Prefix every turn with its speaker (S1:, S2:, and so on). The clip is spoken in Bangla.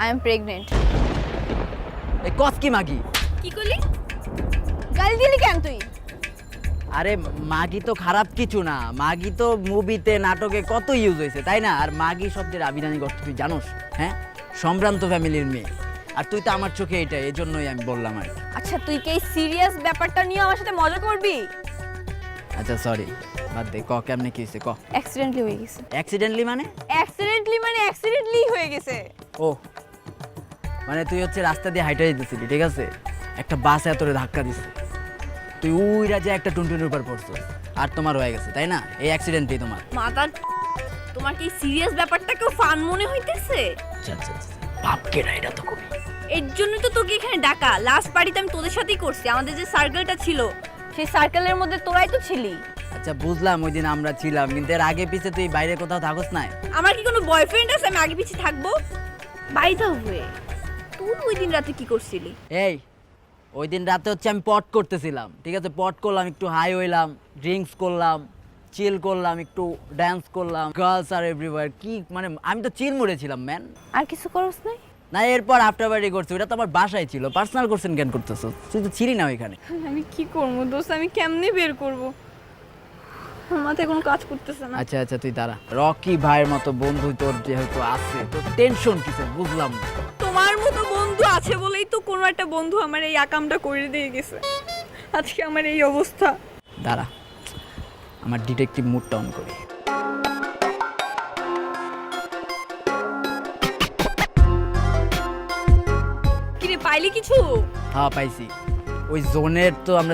S1: I am pregnant.
S2: এই কস কি মাগি?
S1: কি করলি? গালি দিলি কেন তুই?
S2: আরে মাগি তো খারাপ কিছু না, মাগি তো মুভিতে নাটকে কত ইউজ হয়েছে তাই না? আর মাগি শব্দের আবিধানিক অর্থ তুই জানোস? হ্যাঁ, সম্ভ্রান্ত ফ্যামিলির মেয়ে। আর তুই তো আমার চোখে এটা, এই জন্যই আমি বললাম আর কি।
S1: আচ্ছা তুই কি এই সিরিয়াস ব্যাপারটা নিয়ে আমার সাথে মজা করবি?
S2: আচ্ছা সরি, বাদ দে। ক কেমনে কি হয়েছে ক।
S1: অ্যাক্সিডেন্টলি হয়ে গেছে।
S2: অ্যাক্সিডেন্টলি মানে?
S1: অ্যাক্সিডেন্টলি হয়ে গেছে।
S2: ও মানে তুই হচ্ছে রাস্তা দিয়ে হাইটা যেতেছিলি, ঠিক আছে, একটা বাস এতরে ধাক্কা দিছে, তুই উইরা যে একটা টুনটুনির উপর পড়ছিস আর তোমার হয়ে গেছে তাই না? এই অ্যাক্সিডেন্টই তোমার।
S1: মাথা, তোমার কি সিরিয়াস ব্যাপারটাকেও ফান মনে হইতেছে?
S2: আচ্ছা আচ্ছা আচ্ছা, বাপকে না এটা তো কবি।
S1: এর জন্য তো তোকে এখানে ডাকা। লাস্ট পার্টিতে আমি তোদের সাথেই করছি, আমাদের যে সার্কেলটা ছিল সেই সার্কেলের মধ্যে তোরাই তো ছিলি।
S2: আচ্ছা বুঝলাম, ওই দিন আমরা ছিলাম, কিন্তু এর আগে পিছে তুই বাইরে কোথাও থাকস না?
S1: আমার কি কোনো বয়ফ্রেন্ড আছে আমি আগে পিছে থাকবো? বাই দ্য ওয়ে, তুই ওই দিন রাতে কি করছিলি?
S2: এই ওই দিন রাতে হচ্ছে আমি পট করতেছিলাম, ঠিক আছে, পট করলাম, একটু হাই হইলাম, ড্রিঙ্কস করলাম, চিল করলাম, একটু ড্যান্স করলাম, গার্লস আর এভরিওয়্যার। কি মানে আমি তো চিল মুড়ে ছিলাম ম্যান।
S1: আর কিছু করছ নাই?
S2: না, এরপর আফটার পার্টি করছি, ওটা তো আমার বাসায় ছিল। পার্সোনাল করছেন কেন করতেছো? তুই তো ছিলি না ওইখানে।
S1: আমি কি করবো দোস্ত, আমি কেমনে বের করবো? আমার মাথায় কোনো কাজ করতেছে না।
S2: আচ্ছা আচ্ছা তুই দাঁড়া, রকি ভাইয়ের মতো বন্ধু তোর যেহেতু আছে, তোর টেনশন কিছু বুঝলাম না।
S1: তোমার মতো বন্ধু আছে বলেই তো কোনো একটা বন্ধু আমার এই আকামটা করে দিয়ে গেছে, আজকে আমার এই অবস্থা।
S2: দাঁড়া, আমার ডিটেকটিভ মুডটা অন করি।
S1: কিরে পাইলি কিছু?
S2: হ্যাঁ পাইছি, ওই জোনের তো আমরা